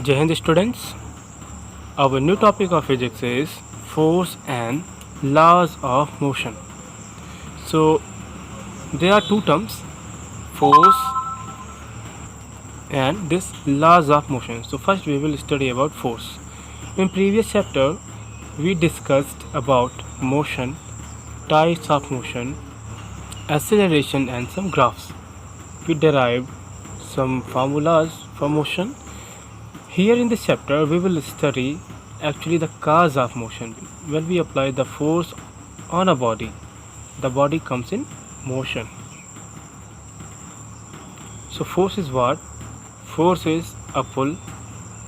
Jai Hind students, our new topic of physics is force and laws of motion. So there are two terms, force and this laws of motion. So first we will study about force. In previous chapter we discussed about motion, types of motion, acceleration and some graphs. We derived some formulas for motion. Here in this chapter we will study actually the cause of motion. When we apply the force on a body, the body comes in motion. So force is what? Force is a pull,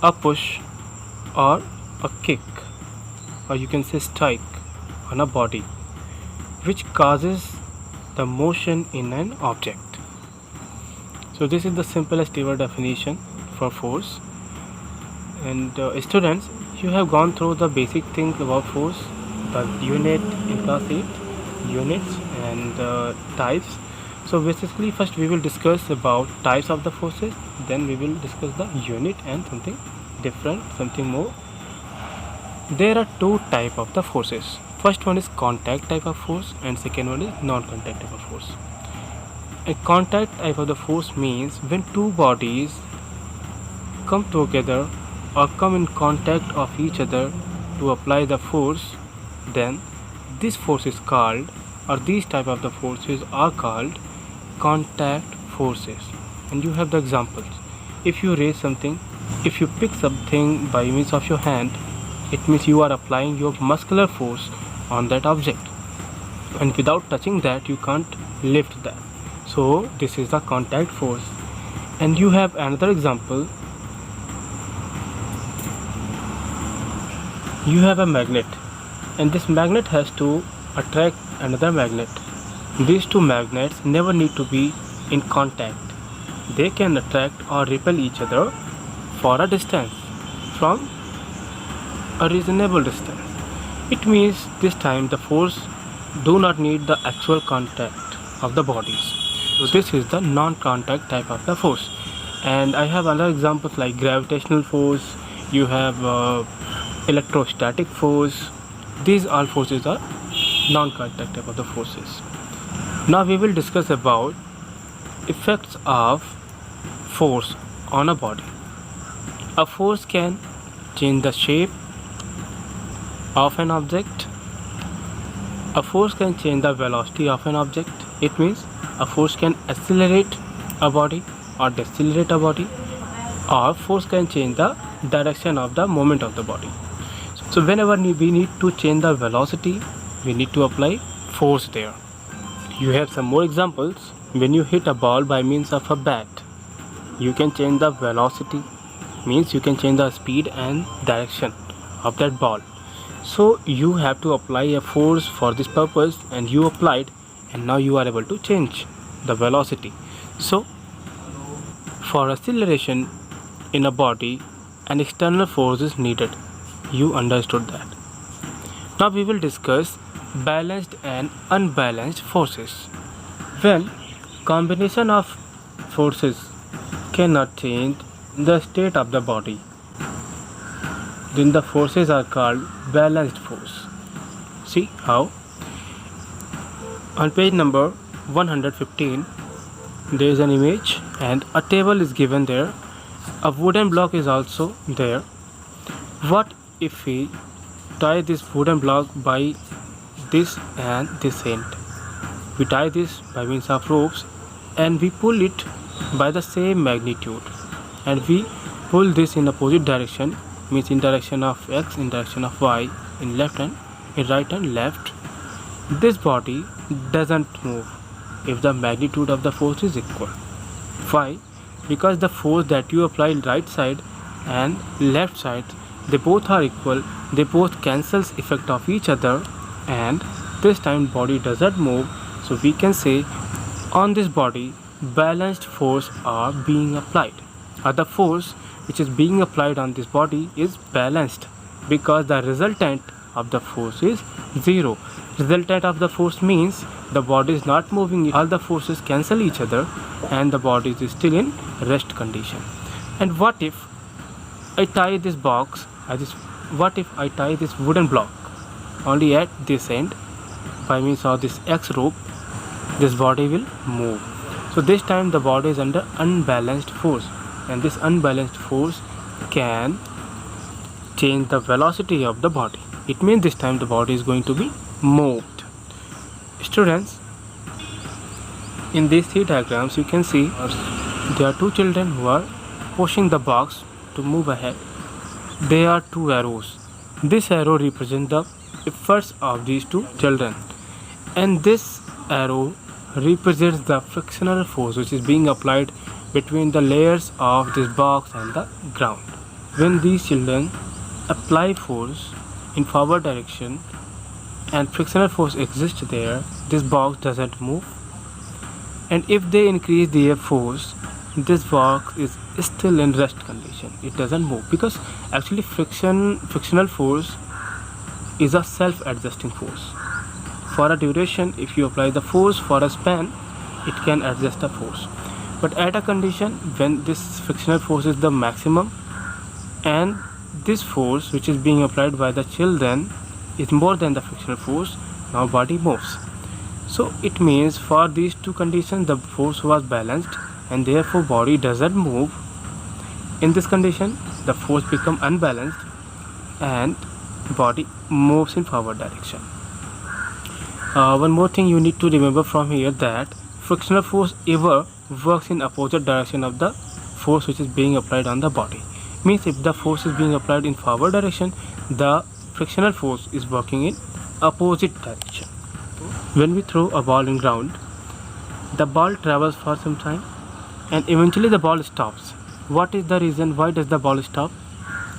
a push or a kick, or you can say strike on a body, which causes the motion in an object. So this is the simplest ever definition for force. And students, you have gone through the basic things about force, the unit in class 8, units and types. So basically first we will discuss about types of the forces, then we will discuss the unit and something different, something more. There are two types of the forces. First one is contact type of force and second one is non-contact type of force. A contact type of the force means when two bodies come together or come in contact of each other to apply the force, then this force is called, or these type of the forces are called contact forces. And you have the examples. If you raise something, if you pick something by means of your hand, it means you are applying your muscular force on that object, and without touching that you can't lift that. So this is the contact force. And you have another example. You have a magnet, and this magnet has to attract another magnet. These two magnets never need to be in contact. They can attract or repel each other for a distance, from a reasonable distance. It means this time the force do not need the actual contact of the bodies. So this is the non-contact type of the force. And I have other examples like gravitational force. You have electrostatic force. These all forces are non-contact type of the forces. Now we will discuss about effects of force on a body. A force can change the shape of an object. A force can change the velocity of an object. It means a force can accelerate a body or decelerate a body, or force can change the direction of the movement of the body. So whenever we need to change the velocity, we need to apply force there. You have some more examples. When you hit a ball by means of a bat, you can change the velocity, means you can change the speed and direction of that ball. So you have to apply a force for this purpose, and you applied, and now you are able to change the velocity. So for acceleration in a body, an external force is needed. You understood that. Now we will discuss balanced and unbalanced forces. When combination of forces cannot change the state of the body, then the forces are called balanced force. See how? On page number 115 there is an image and a table is given there. A wooden block is also there. What if we tie this wooden block by this and this end? We tie this by means of ropes and we pull it by the same magnitude, and we pull this in opposite direction, means in direction of x, in direction of y, in left hand, in right and left. This body doesn't move if the magnitude of the force is equal. Why? Because the force that you apply right side and left side, they both are equal, they both cancels effect of each other, and this time body doesn't move. So we can say on this body balanced force are being applied, or the force which is being applied on this body is balanced, because the resultant of the force is zero. Resultant of the force means the body is not moving, all the forces cancel each other and the body is still in rest condition. And what if I tie this box at this. What if I tie this wooden block only at this end by means of this X rope? This body will move. So this time the body is under unbalanced force, and this unbalanced force can change the velocity of the body. It means this time the body is going to be moved. Students, in these three diagrams you can see there are two children who are pushing the box to move ahead. There are two arrows. This arrow represents the efforts of these two children, and this arrow represents the frictional force which is being applied between the layers of this box and the ground. When these children apply force in forward direction and frictional force exists there, this box doesn't move. And if they increase their force, this box is still in rest condition. It doesn't move because actually frictional force is a self-adjusting force. For a duration, if you apply the force for a span, it can adjust the force. But at a condition when this frictional force is the maximum and this force which is being applied by the children is more than the frictional force, now body moves. So it means for these two conditions the force was balanced and therefore body doesn't move. In this condition the force becomes unbalanced and body moves in forward direction. One more thing you need to remember from here, that frictional force ever works in opposite direction of the force which is being applied on the body. Means if the force is being applied in forward direction, the frictional force is working in opposite direction. When we throw a ball in ground, the ball travels for some time and eventually the ball stops. What is the reason? Why does the ball stop?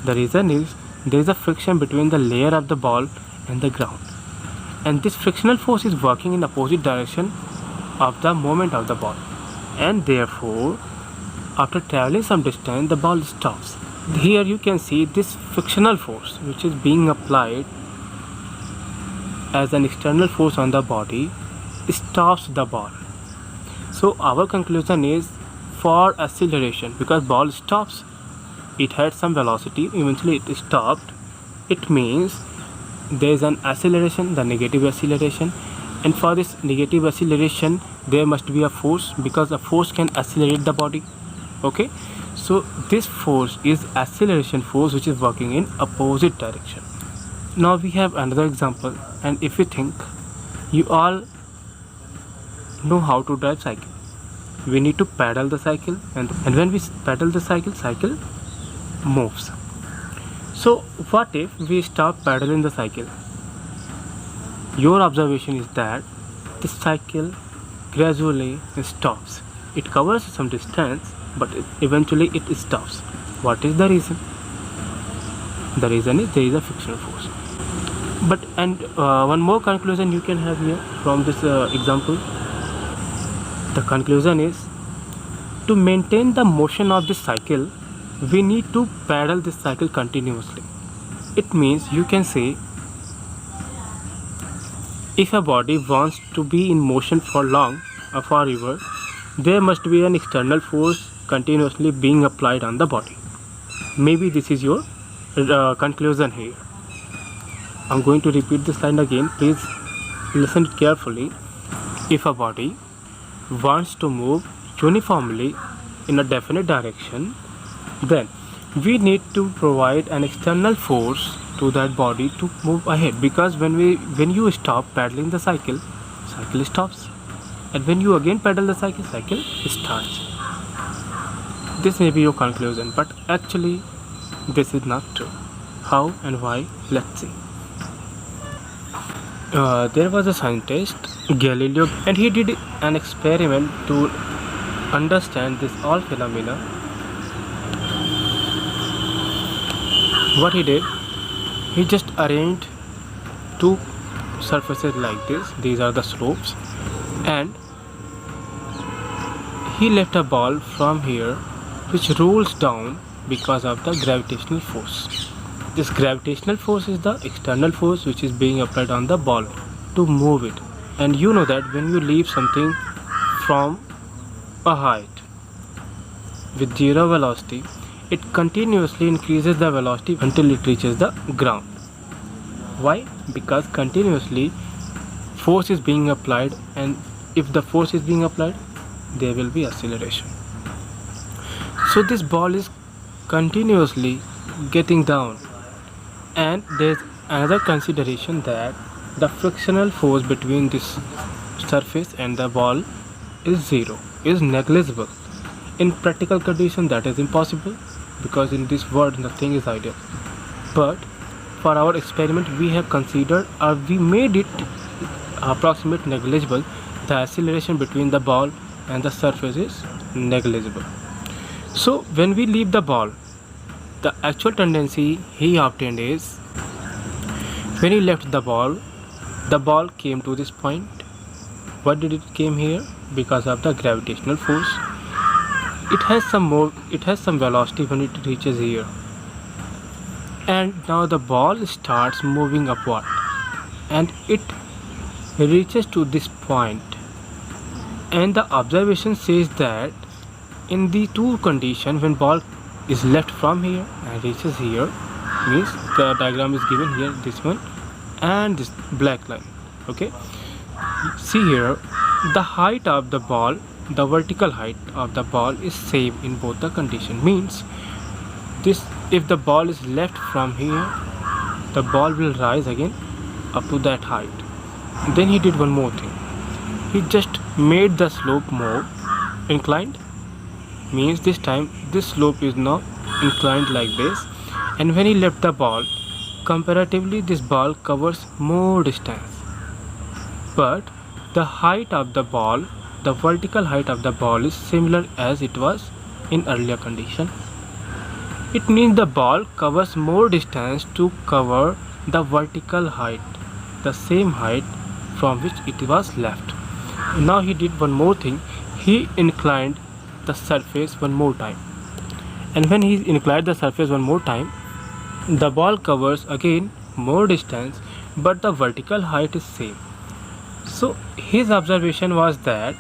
The reason is there is a friction between the layer of the ball and the ground, and this frictional force is working in opposite direction of the movement of the ball, and therefore after traveling some distance the ball stops. Here you can see this frictional force which is being applied as an external force on the body stops the ball. So our conclusion is, for acceleration, because ball stops, it had some velocity, eventually it stopped, it means there is an acceleration, the negative acceleration, and for this negative acceleration there must be a force, because a force can accelerate the body. Okay, so this force is acceleration force which is working in opposite direction. Now we have another example, and if you think, you all know how to drive cycle. We need to pedal the cycle, and when we pedal the cycle moves. So what if we stop pedaling the cycle? Your observation is that the cycle gradually stops. It covers some distance, but eventually it stops. What is the reason? The reason is there is a frictional force. But one more conclusion you can have here from this example. The conclusion is, to maintain the motion of this cycle, we need to pedal this cycle continuously. It means you can say, if a body wants to be in motion for long or forever, there must be an external force continuously being applied on the body. Maybe this is your conclusion here. I'm going to repeat this line again. Please listen carefully. If a body wants to move uniformly in a definite direction, then we need to provide an external force to that body to move ahead, because when you stop pedaling the cycle stops, and when you again pedal the cycle starts. This may be your conclusion, but actually this is not true. How and why? Let's see. There was a scientist, Galileo, and he did an experiment to understand this all phenomena. What he did, he just arranged two surfaces like this. These are the slopes, and he left a ball from here which rolls down because of the gravitational force. This gravitational force is the external force which is being applied on the ball to move it. And you know that when you leave something from a height with zero velocity it continuously increases the velocity until it reaches the ground. Why? Because continuously force is being applied, and if the force is being applied, there will be acceleration. So this ball is continuously getting down, and there's another consideration that the frictional force between this surface and the ball is zero, is negligible. In practical condition that is impossible, because in this world nothing is ideal. But for our experiment we have considered, or we made it approximate negligible. The acceleration between the ball and the surface is negligible. So when we leave the ball, the actual tendency he obtained is, when he left the ball came to this point. Why did it came here? Because of the gravitational force. It has some velocity when it reaches here, and now the ball starts moving upward, and it reaches to this point. And the observation says that in the two conditions, when ball is left from here and reaches here, means the diagram is given here, this one and this black line. Okay, see here, the height of the ball, the vertical height of the ball is same in both the condition. Means this, if the ball is left from here, the ball will rise again up to that height. Then he did one more thing. He just made the slope more inclined. Means this time this slope is now inclined like this, and when he left the ball, comparatively this ball covers more distance, but the height of the ball, the vertical height of the ball is similar as it was in earlier condition. It means the ball covers more distance to cover the vertical height, the same height from which it was left. Now he did one more thing. He inclined the surface one more time, and when he inclined the surface one more time, the ball covers again more distance, but the vertical height is same. So his observation was that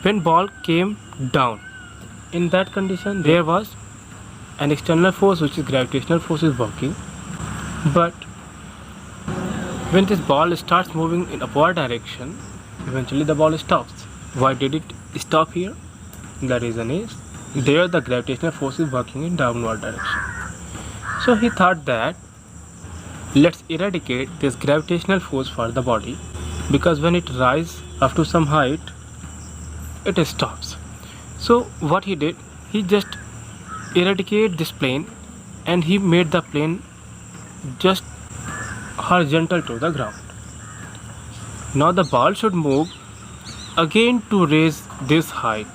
when ball came down, in that condition there was an external force, which is gravitational force, is working, but when this ball starts moving in upward direction, eventually the ball stops. Why did it stop here? The reason is, there the gravitational force is working in downward direction. So he thought that let's eradicate this gravitational force for the body, because when it rises up to some height, it stops. So what he did, he just eradicated this plane, and he made the plane just horizontal to the ground. Now the ball should move again to raise this height,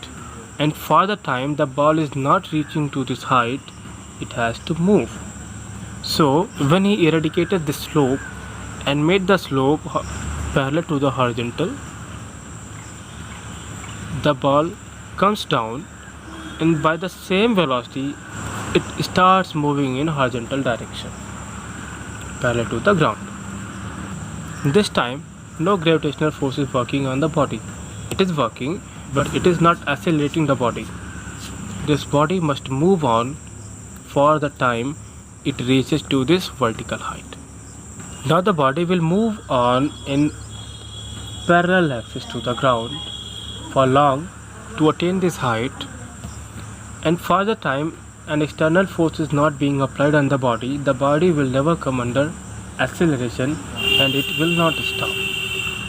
and for the time the ball is not reaching to this height, it has to move. So when he eradicated this slope and made the slope parallel to the horizontal, the ball comes down, and by the same velocity it starts moving in horizontal direction parallel to the ground. This time no gravitational force is working on the body. It is working, but it is not accelerating the body. This body must move on for the time it reaches to this vertical height. Now the body will move on in parallel axis to the ground for long to attain this height, and for the time an external force is not being applied on the body will never come under acceleration, and it will not stop.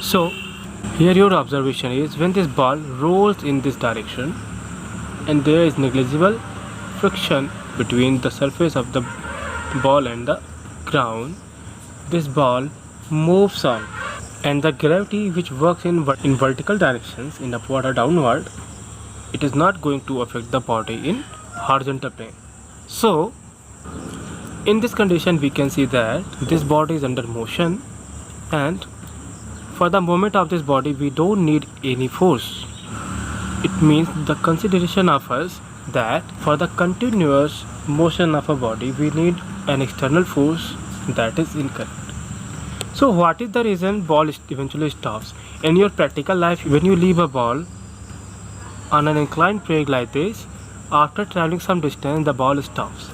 So here your observation is, when this ball rolls in this direction and there is negligible friction between the surface of the ball and the ground, this ball moves on, and the gravity which works in vertical directions, in upward or downward, it is not going to affect the body in horizontal plane. So in this condition we can see that this body is under motion, and for the movement of this body we don't need any force. It means the consideration of us that for the continuous motion of a body we need an external force. That is incorrect. So what is the reason ball eventually stops? In your practical life, when you leave a ball on an inclined plane like this, after traveling some distance the ball stops,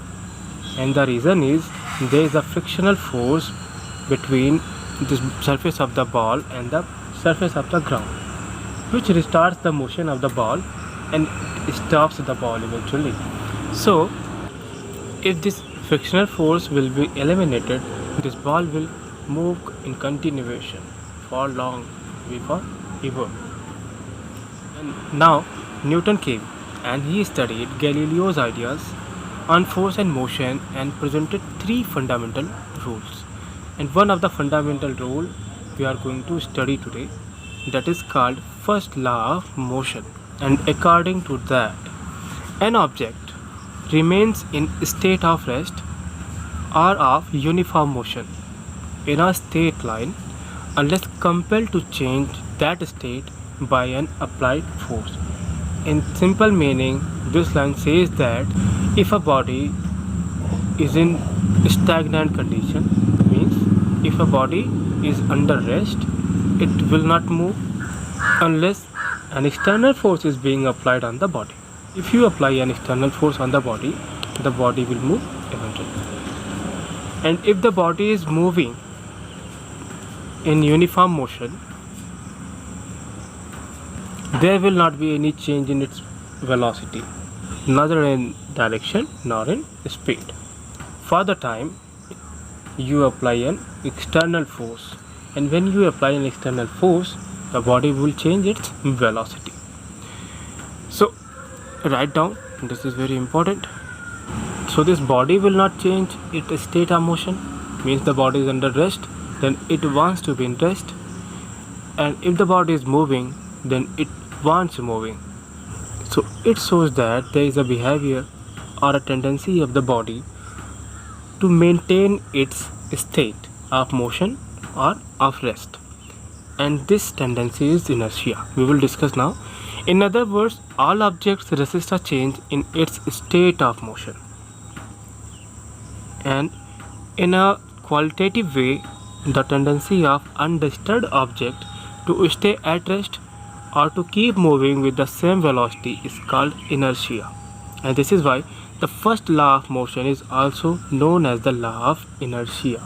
and the reason is there is a frictional force between the surface of the ball and the surface of the ground, which restarts the motion of the ball and stops the ball eventually. So if this frictional force will be eliminated, this ball will move in continuation for long before ever. And now Newton came and he studied Galileo's ideas on force and motion and presented three fundamental rules. And one of the fundamental rule we are going to study today, that is called first law of motion. And according to that, an object remains in state of rest or of uniform motion in a straight line unless compelled to change that state by an applied force. In simple meaning, this line says that if a body is in stagnant condition, means if a body is under rest, it will not move unless an external force is being applied on the body. If you apply an external force on the body will move eventually. And if the body is moving in uniform motion, there will not be any change in its velocity, neither in direction nor in speed. For the time you apply an external force, and when you apply an external force, the body will change its velocity. So write down, this is very important. So this body will not change its state of motion, means the body is under rest, then it wants to be in rest. And if the body is moving, then it wants moving. So it shows that there is a behavior or a tendency of the body to maintain its state of motion or of rest, and this tendency is inertia. We will discuss now. In other words, all objects resist a change in its state of motion, and in a qualitative way, the tendency of undisturbed object to stay at rest or to keep moving with the same velocity is called inertia. And this is why the first law of motion is also known as the law of inertia.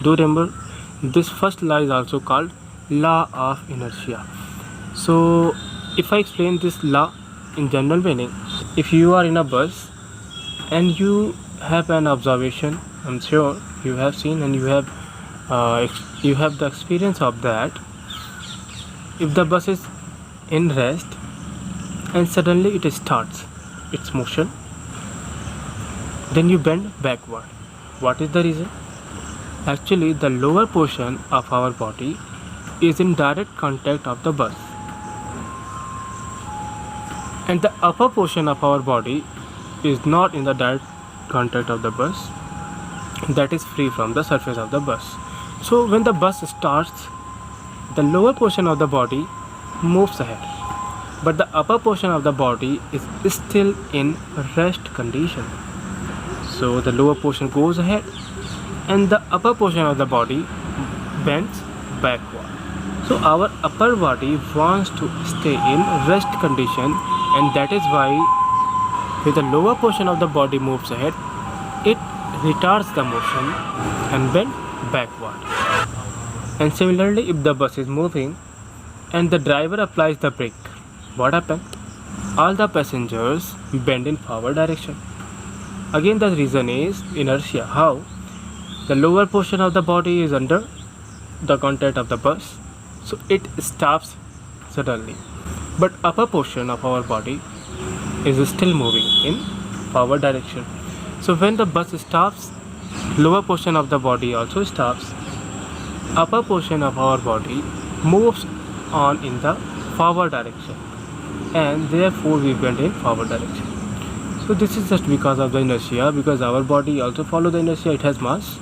Do remember, this first law is also called law of inertia. So if I explain this law in general meaning, if you are in a bus and you have an observation, I'm sure you have seen and you have the experience of that. If the bus is in rest and suddenly it starts its motion, then you bend backward. What is the reason? Actually, the lower portion of our body is in direct contact of the bus, and the upper portion of our body is not in the direct contact of the bus, that is free from the surface of the bus. So when the bus starts, the lower portion of the body moves ahead, but the upper portion of the body is still in rest condition. So the lower portion goes ahead and the upper portion of the body bends backward. So our upper body wants to stay in rest condition, and that is why when the lower portion of the body moves ahead, it retards the motion and bends backward. And similarly, if the bus is moving and the driver applies the brake, what happens? All the passengers bend in forward direction. Again, the reason is inertia. How? The lower portion of the body is under the contact of the bus, so it stops suddenly, but upper portion of our body is still moving in forward direction. So when the bus stops, lower portion of the body also stops, upper portion of our body moves on in the forward direction, and therefore we bend in forward direction. So this is just because of the inertia, because our body also follow the inertia, it has mass,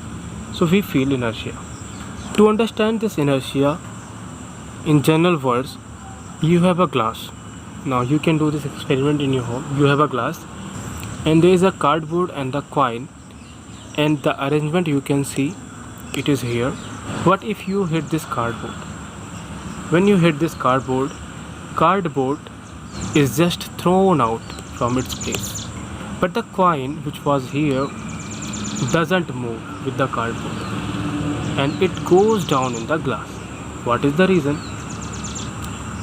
so we feel inertia. To understand this inertia in general words, you have a glass. Now you can do this experiment in your home. You have a glass and there is a cardboard and a coin, and the arrangement you can see it is here. What if you hit this cardboard? When you hit this cardboard is just thrown out from its place. But the coin which was here doesn't move with the cardboard and it goes down in the glass. What is the reason?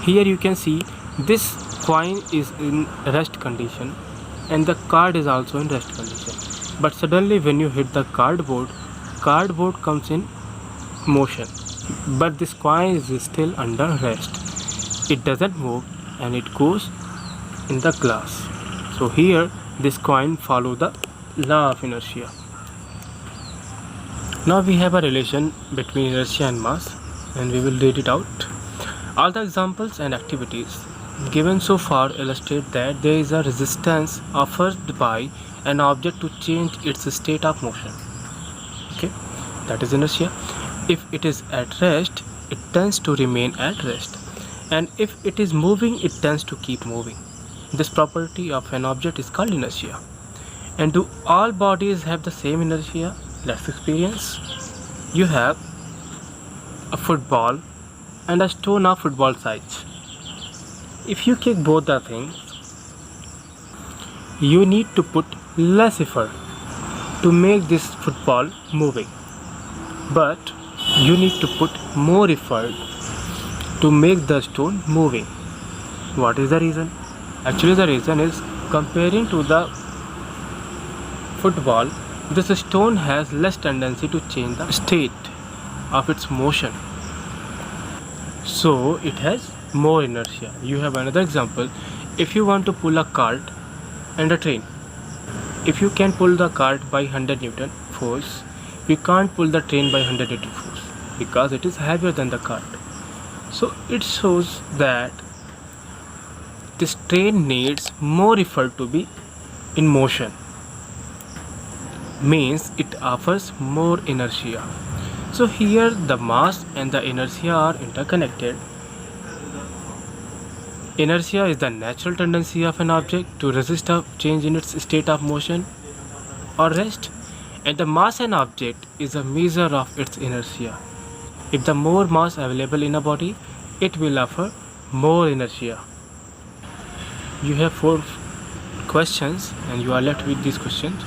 Here you can see this coin is in rest condition and the card is also in rest condition. But suddenly when you hit the cardboard comes in motion. But this coin is still under rest. It doesn't move and it goes in the glass. So here this coin follows the law of inertia. Now we have a relation between inertia and mass and we will read it out. All the examples and activities given so far illustrate that there is a resistance offered by an object to change its state of motion. Okay, that is inertia. If it is at rest, it tends to remain at rest, and if it is moving, it tends to keep moving. This property of an object is called inertia. And do all bodies have the same inertia? Let's experience. You have a football and a stone of football size. If you kick both the things, you need to put less effort to make this football moving, but you need to put more effort to make the stone moving. What is the reason? Actually the reason is, comparing to the football, this stone has less tendency to change the state of its motion, so it has more inertia. You have another example. If you want to pull a cart and a train, if you can pull the cart by 100 Newton force, you can't pull the train by 100 Newton force because it is heavier than the cart. So it shows that this train needs more effort to be in motion, means it offers more inertia. So here the mass and the inertia are interconnected. Inertia is the natural tendency of an object to resist a change in its state of motion or rest, and the mass of an object is a measure of its inertia. If the more mass available in a body, it will offer more inertia. You have 4 questions and you are left with these questions.